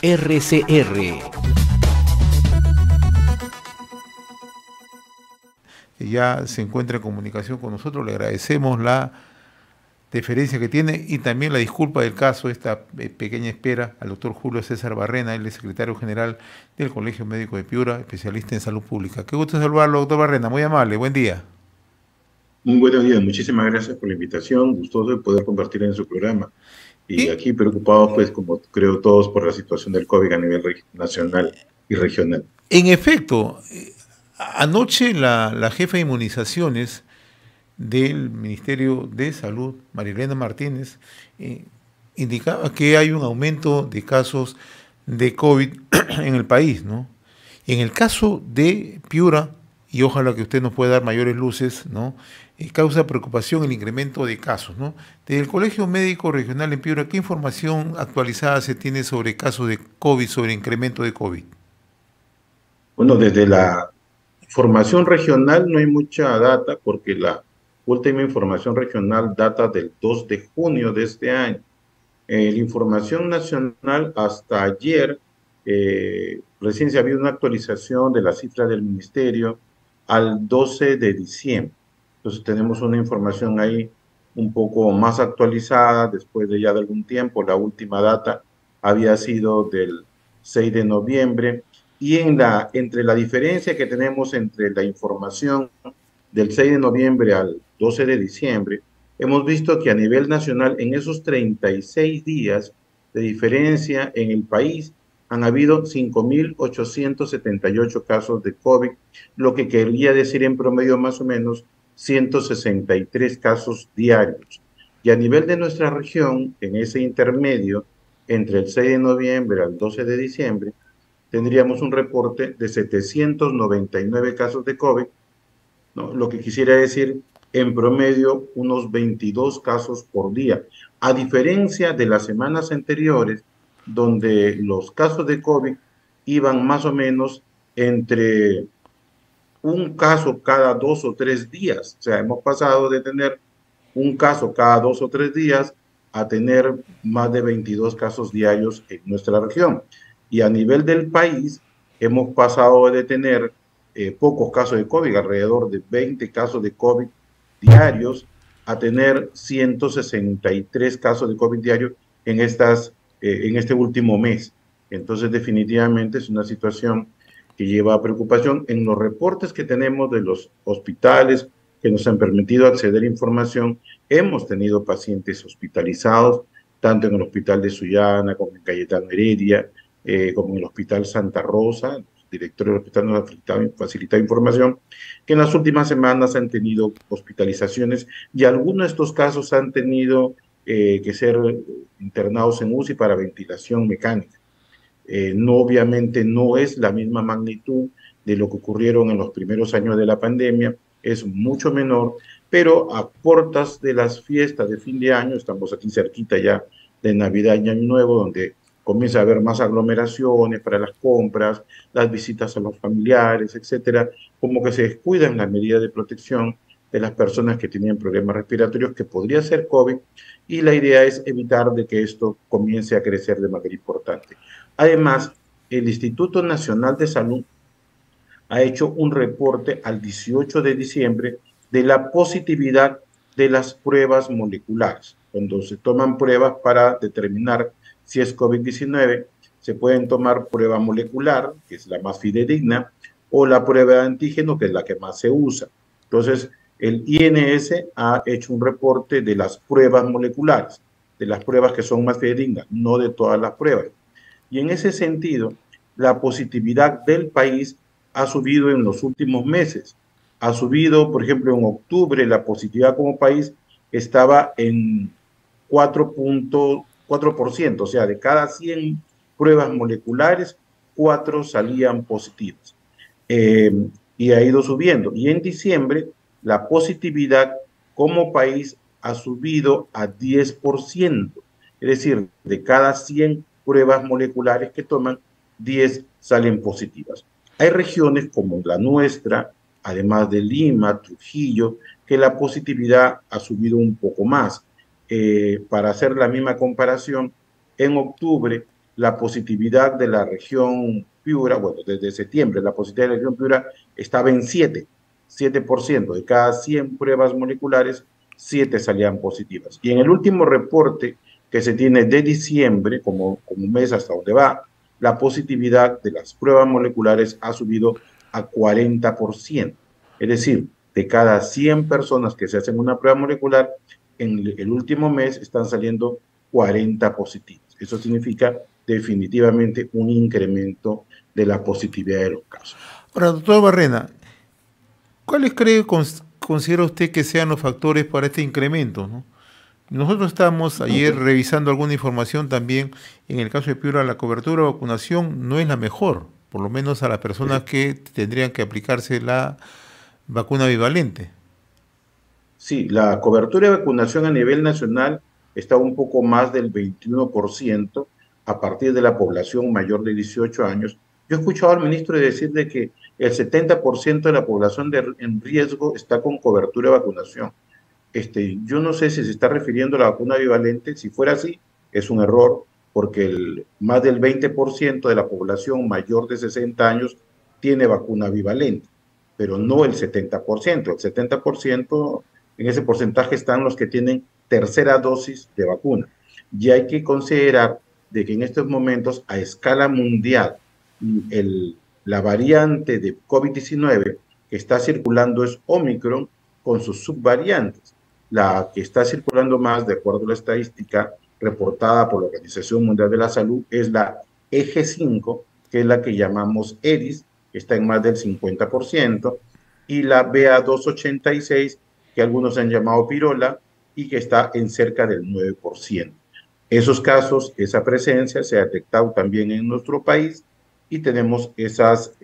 RCR. Ya se encuentra en comunicación con nosotros, le agradecemos la deferencia que tiene y también la disculpa del caso, esta pequeña espera al doctor Julio César Barrena, él es secretario general del Colegio Médico de Piura, especialista en salud pública. Qué gusto saludarlo, doctor Barrena, muy amable, buen día. Muy buenos días, muchísimas gracias por la invitación, gustoso de poder compartir en su programa. Y Y aquí preocupados, pues, como creo todos, por la situación del COVID a nivel nacional y regional. en efecto, anoche la jefa de inmunizaciones del Ministerio de Salud, Marilena Martínez, eh, indicaba que hay un aumento de casos de COVID en el país, ¿no? En el caso de Piura, y ojalá que usted nos pueda dar mayores luces, ¿no? Causa preocupación el incremento de casos, ¿no? Desde el Colegio Médico Regional en Piura, ¿qué información actualizada se tiene sobre casos de COVID, sobre incremento de COVID? Bueno, desde la información regional no hay mucha data porque la última información regional data del 2 de junio de este año. La información nacional hasta ayer, recién se había una actualización de la cifra del ministerio al 12 de diciembre. Entonces tenemos una información ahí un poco más actualizada después de ya de algún tiempo. La última data había sido del 6 de noviembre y entre la diferencia que tenemos entre la información del 6 de noviembre al 12 de diciembre, hemos visto que a nivel nacional, en esos 36 días de diferencia en el país, han habido 5.878 casos de COVID, lo que quería decir en promedio más o menos 163 casos diarios. Y a nivel de nuestra región, en ese intermedio, entre el 6 de noviembre al 12 de diciembre, tendríamos un reporte de 799 casos de COVID, ¿no? Lo que quisiera decir, en promedio, unos 22 casos por día, a diferencia de las semanas anteriores, donde los casos de COVID iban más o menos entre un caso cada 2 o 3 días. O sea, hemos pasado de tener un caso cada 2 o 3 días a tener más de 22 casos diarios en nuestra región. Y a nivel del país, hemos pasado de tener pocos casos de COVID, alrededor de 20 casos de COVID diarios, a tener 163 casos de COVID diarios en este último mes. Entonces, definitivamente es una situación que lleva a preocupación. En los reportes que tenemos de los hospitales que nos han permitido acceder a información, hemos tenido pacientes hospitalizados, tanto en el hospital de Sullana como en Cayetano Heredia, como en el hospital Santa Rosa. El director del hospital nos ha facilitado información que en las últimas semanas han tenido hospitalizaciones y algunos de estos casos han tenido que ser internados en UCI para ventilación mecánica. No, obviamente no es la misma magnitud de lo que ocurrieron en los primeros años de la pandemia, es mucho menor, pero a puertas de las fiestas de fin de año, estamos aquí cerquita ya de Navidad y Año Nuevo, donde comienza a haber más aglomeraciones para las compras, las visitas a los familiares, etcétera, como que se descuidan las medidas de protección de las personas que tienen problemas respiratorios, que podría ser COVID, y la idea es evitar de que esto comience a crecer de manera importante. Además, el Instituto Nacional de Salud ha hecho un reporte al 18 de diciembre de la positividad de las pruebas moleculares. Cuando se toman pruebas para determinar si es COVID-19, se pueden tomar prueba molecular, que es la más fidedigna, o la prueba de antígeno, que es la que más se usa. Entonces, el INS ha hecho un reporte de las pruebas moleculares, de las pruebas que son más fidedignas, no de todas las pruebas. Y en ese sentido, la positividad del país ha subido en los últimos meses. Ha subido, por ejemplo, en octubre, la positividad como país estaba en 4.4%, o sea, de cada 100 pruebas moleculares, 4 salían positivas. Y ha ido subiendo. Y en diciembre, la positividad como país ha subido a 10%. Es decir, de cada 100 pruebas moleculares que toman, 10 salen positivas. Hay regiones como la nuestra, además de Lima, Trujillo, que la positividad ha subido un poco más. Para hacer la misma comparación, en octubre la positividad de la región Piura, bueno, desde septiembre, la positividad de la región Piura estaba en 7%. De cada 100 pruebas moleculares, 7 salían positivas. Y en el último reporte que se tiene de diciembre, como un mes hasta donde va, la positividad de las pruebas moleculares ha subido a 40%. Es decir, de cada 100 personas que se hacen una prueba molecular, en el último mes están saliendo 40 positivos. Eso significa definitivamente un incremento de la positividad de los casos. Ahora, doctor Barrena, ¿cuáles considera usted que sean los factores para este incremento, ¿no? Nosotros estábamos ayer revisando alguna información también. En el caso de Piura, la cobertura de vacunación no es la mejor, por lo menos a las personas que tendrían que aplicarse la vacuna bivalente. Sí, la cobertura de vacunación a nivel nacional está un poco más del 21% a partir de la población mayor de 18 años. Yo he escuchado al ministro decir de que el 70% de la población en riesgo está con cobertura de vacunación. Yo no sé si se está refiriendo a la vacuna bivalente. Si fuera así, es un error, porque más del 20% de la población mayor de 60 años tiene vacuna bivalente, pero no el 70%. El 70%, en ese porcentaje están los que tienen tercera dosis de vacuna. Y hay que considerar de que en estos momentos, a escala mundial, la variante de COVID-19 que está circulando es Omicron con sus subvariantes. La que está circulando más, de acuerdo a la estadística reportada por la Organización Mundial de la Salud, es la EG5, que es la que llamamos EDIS, que está en más del 50%, y la BA286, que algunos han llamado pirola, y que está en cerca del 9%. Esos casos, esa presencia se ha detectado también en nuestro país y tenemos esas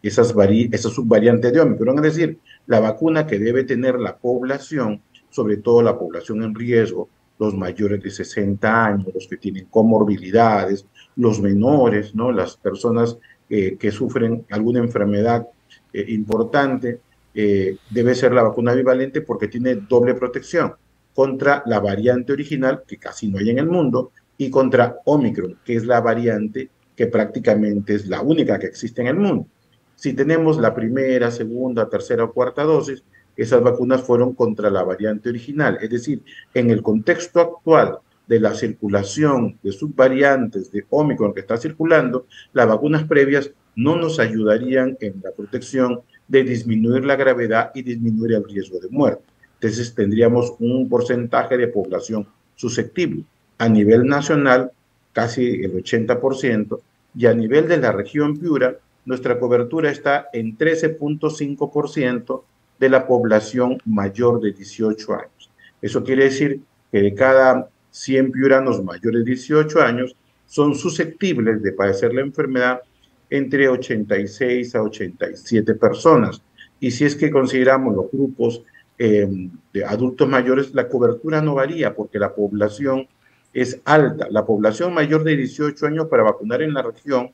subvariantes de Omicron, es decir, la vacuna que debe tener la población, sobre todo la población en riesgo, los mayores de 60 años, los que tienen comorbilidades, los menores, ¿no? Las personas que sufren alguna enfermedad importante, debe ser la vacuna bivalente porque tiene doble protección contra la variante original, que casi no hay en el mundo, y contra Omicron, que es la variante que prácticamente es la única que existe en el mundo. Si tenemos la primera, segunda, tercera o cuarta dosis, esas vacunas fueron contra la variante original. Es decir, en el contexto actual de la circulación de subvariantes de Omicron que está circulando, las vacunas previas no nos ayudarían en la protección de disminuir la gravedad y disminuir el riesgo de muerte. Entonces tendríamos un porcentaje de población susceptible. A nivel nacional, casi el 80%, y a nivel de la región Piura, nuestra cobertura está en 13.5% de la población mayor de 18 años. Eso quiere decir que de cada 100 piuranos mayores de 18 años son susceptibles de padecer la enfermedad entre 86 a 87 personas. Y si es que consideramos los grupos de adultos mayores, la cobertura no varía porque la población es alta. La población mayor de 18 años para vacunar en la región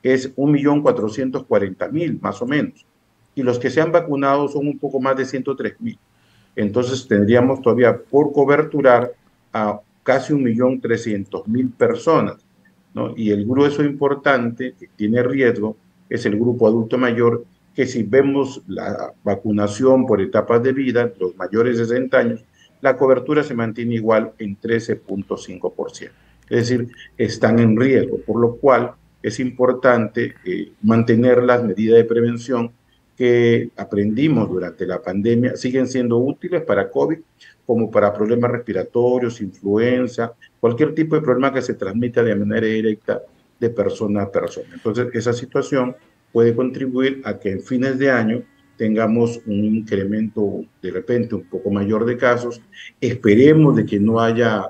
es 1.440.000 más o menos. Y los que se han vacunado son un poco más de 103.000. Entonces tendríamos todavía por coberturar a casi 1.300.000 personas, ¿no? Y el grueso importante que tiene riesgo es el grupo adulto mayor, que si vemos la vacunación por etapas de vida, los mayores de 60 años, la cobertura se mantiene igual en 13.5%. Es decir, están en riesgo, por lo cual es importante mantener las medidas de prevención que aprendimos durante la pandemia, siguen siendo útiles para COVID como para problemas respiratorios, influenza, cualquier tipo de problema que se transmita de manera directa de persona a persona. Entonces, esa situación puede contribuir a que en fines de año tengamos un incremento de repente un poco mayor de casos. Esperemos de que no haya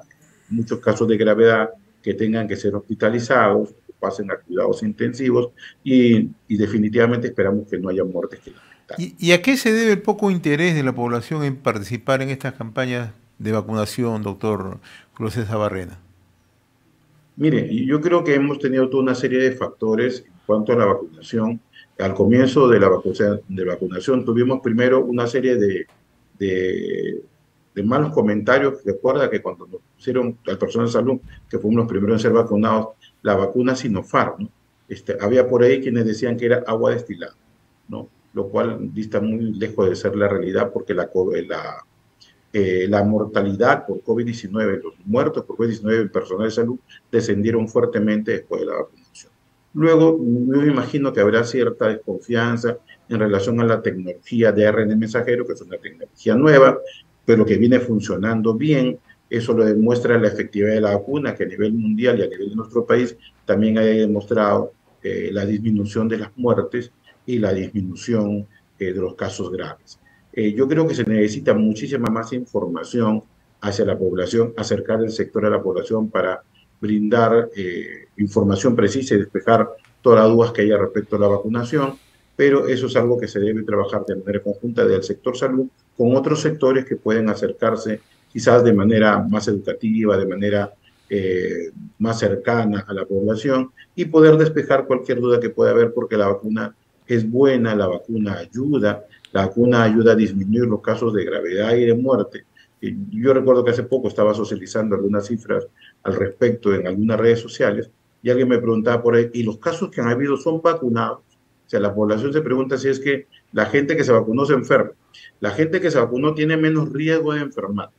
muchos casos de gravedad que tengan que ser hospitalizados, que pasen a cuidados intensivos y definitivamente esperamos que no haya muertes que lamentar. ¿Y a qué se debe el poco interés de la población en participar en estas campañas de vacunación, doctor Julio César Barrena? Mire, yo creo que hemos tenido toda una serie de factores en cuanto a la vacunación. Al comienzo de la vacunación tuvimos primero una serie de, de malos comentarios. Recuerda que cuando nos pusieron al personal de salud, que fuimos los primeros en ser vacunados, la vacuna Sinopharm, ¿no? Había por ahí quienes decían que era agua destilada, ¿no? Lo cual dista muy lejos de ser la realidad porque la mortalidad por COVID-19, los muertos por COVID-19 en personal de salud descendieron fuertemente después de la vacunación. Luego, yo me imagino que habrá cierta desconfianza en relación a la tecnología de ARN mensajero, que es una tecnología nueva, pero que viene funcionando bien. Eso lo demuestra la efectividad de la vacuna, que a nivel mundial y a nivel de nuestro país también ha demostrado la disminución de las muertes y la disminución de los casos graves. Yo creo que se necesita muchísima más información hacia la población, acercar el sector a la población para brindar información precisa y despejar todas las dudas que haya respecto a la vacunación, pero eso es algo que se debe trabajar de manera conjunta del sector salud con otros sectores que pueden acercarse quizás de manera más educativa, de manera más cercana a la población y poder despejar cualquier duda que pueda haber porque la vacuna es buena, la vacuna ayuda, la vacuna ayuda a disminuir los casos de gravedad y de muerte. Yo recuerdo que hace poco estaba socializando algunas cifras al respecto en algunas redes sociales y alguien me preguntaba por ahí, ¿y los casos que han habido son vacunados? O sea, la población se pregunta si es que la gente que se vacunó se enferma. La gente que se vacunó tiene menos riesgo de enfermar.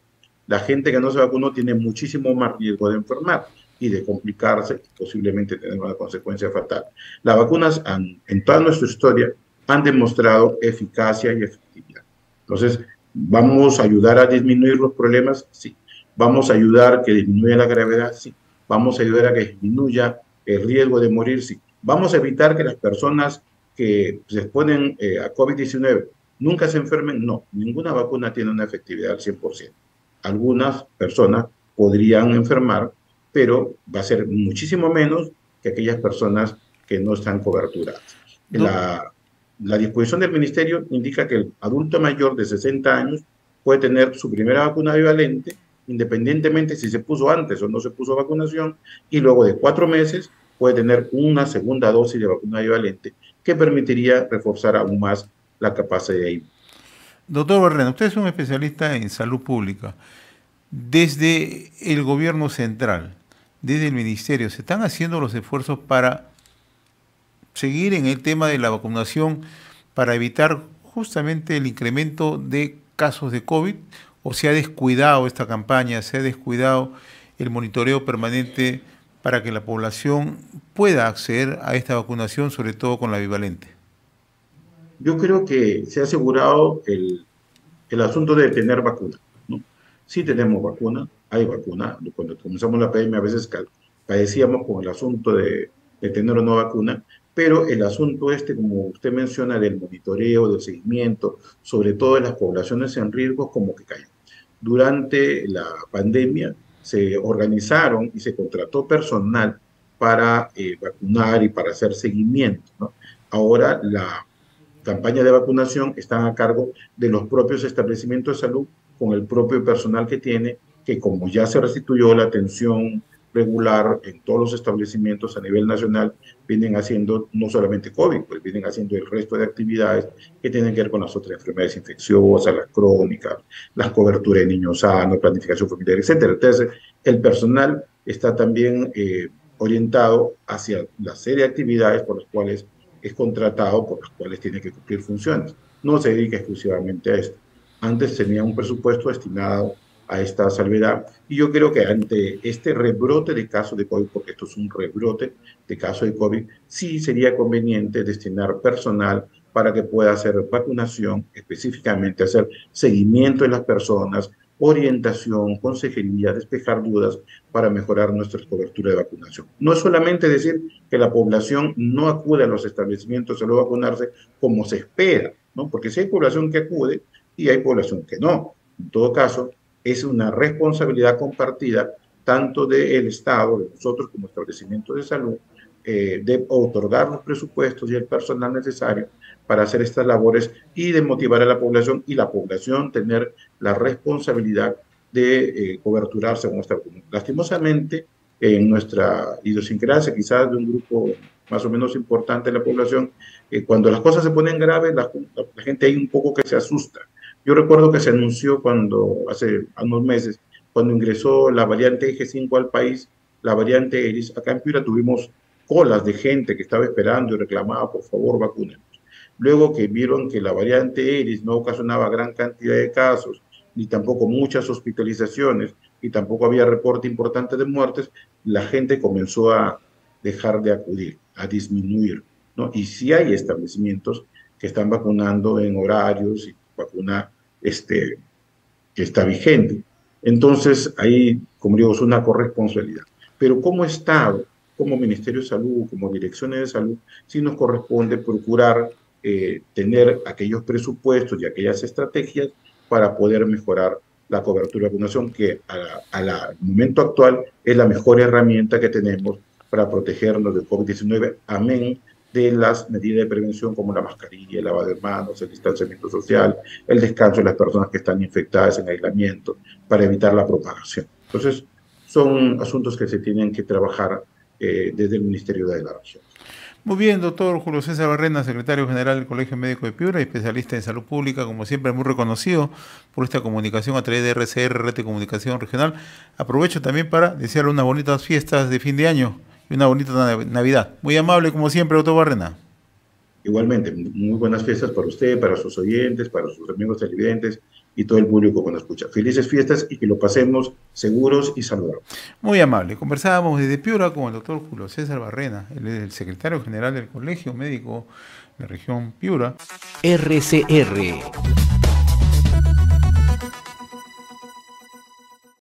La gente que no se vacunó tiene muchísimo más riesgo de enfermar y de complicarse y posiblemente tener una consecuencia fatal. Las vacunas en toda nuestra historia han demostrado eficacia y efectividad. Entonces, ¿vamos a ayudar a disminuir los problemas? Sí. ¿Vamos a ayudar a que disminuya la gravedad? Sí. ¿Vamos a ayudar a que disminuya el riesgo de morir? Sí. ¿Vamos a evitar que las personas que se exponen a COVID-19 nunca se enfermen? No, ninguna vacuna tiene una efectividad al 100%. Algunas personas podrían enfermar, pero va a ser muchísimo menos que aquellas personas que no están coberturadas. La disposición del ministerio indica que el adulto mayor de 60 años puede tener su primera vacuna bivalente, independientemente si se puso antes o no se puso vacunación, y luego de 4 meses puede tener una segunda dosis de vacuna bivalente que permitiría reforzar aún más la capacidad de inmunidad. Doctor Barrena, usted es un especialista en salud pública. Desde el gobierno central, desde el ministerio, ¿se están haciendo los esfuerzos para seguir en el tema de la vacunación para evitar justamente el incremento de casos de COVID? ¿O se ha descuidado esta campaña, se ha descuidado el monitoreo permanente para que la población pueda acceder a esta vacunación, sobre todo con la bivalente? Yo creo que se ha asegurado el asunto de tener vacuna, ¿no? Sí tenemos vacuna, hay vacuna. Cuando comenzamos la pandemia a veces padecíamos con el asunto de tener o no vacuna, pero el asunto como usted menciona, del monitoreo, del seguimiento, sobre todo en las poblaciones en riesgo, como que cayó. Durante la pandemia se organizaron y se contrató personal para vacunar y para hacer seguimiento, ¿no? Ahora la campañas de vacunación están a cargo de los propios establecimientos de salud con el propio personal que tiene, que como ya se restituyó la atención regular en todos los establecimientos a nivel nacional, vienen haciendo no solamente COVID, pues vienen haciendo el resto de actividades que tienen que ver con las otras enfermedades infecciosas, las crónicas, las coberturas de niños sanos, planificación familiar, etcétera. Entonces, el personal está también orientado hacia la serie de actividades por las cuales es contratado, por las cuales tiene que cumplir funciones. No se dedica exclusivamente a esto. Antes tenía un presupuesto destinado a esta salvedad y yo creo que ante este rebrote de casos de COVID, porque esto es un rebrote de casos de COVID, sí sería conveniente destinar personal para que pueda hacer vacunación, específicamente hacer seguimiento de las personas, orientación, consejería, despejar dudas para mejorar nuestra cobertura de vacunación. No es solamente decir que la población no acude a los establecimientos de salud a vacunarse como se espera, ¿no? Porque sí hay población que acude y hay población que no. En todo caso, es una responsabilidad compartida tanto del Estado, de nosotros como establecimientos de salud, de otorgar los presupuestos y el personal necesario para hacer estas labores y de motivar a la población y la población tener la responsabilidad de coberturarse con esta vacuna. Lastimosamente, en nuestra idiosincrasia, quizás de un grupo más o menos importante de la población, cuando las cosas se ponen graves, la gente hay un poco que se asusta. Yo recuerdo que se anunció hace unos meses, cuando ingresó la variante G5 al país, la variante Eris, acá en Piura tuvimos colas de gente que estaba esperando y reclamaba, por favor, vacunen. Luego que vieron que la variante Eris no ocasionaba gran cantidad de casos, ni tampoco muchas hospitalizaciones, y tampoco había reporte importante de muertes, la gente comenzó a dejar de acudir, a disminuir, ¿no? Y sí hay establecimientos que están vacunando en horarios y vacuna que está vigente. Entonces, ahí, como digo, es una corresponsabilidad. Pero como Estado, como Ministerio de Salud, como direcciones de salud, sí nos corresponde procurar tener aquellos presupuestos y aquellas estrategias para poder mejorar la cobertura de vacunación, que al momento actual es la mejor herramienta que tenemos para protegernos del COVID-19, amén de las medidas de prevención como la mascarilla, el lavado de manos, el distanciamiento social, el descanso de las personas que están infectadas en aislamiento para evitar la propagación. Entonces, son asuntos que se tienen que trabajar desde el Ministerio de la Región. Muy bien, doctor Julio César Barrena, secretario general del Colegio Médico de Piura, especialista en salud pública, como siempre muy reconocido por esta comunicación a través de RCR, Red de Comunicación Regional. Aprovecho también para desearle unas bonitas fiestas de fin de año y una bonita Navidad. Muy amable como siempre, doctor Barrena. Igualmente, muy buenas fiestas para usted, para sus oyentes, para sus amigos televidentes y todo el público que nos escucha. Felices fiestas y que lo pasemos seguros y saludables. Muy amable. Conversábamos desde Piura con el doctor Julio César Barrena, él es el secretario general del Colegio Médico de la región Piura. RCR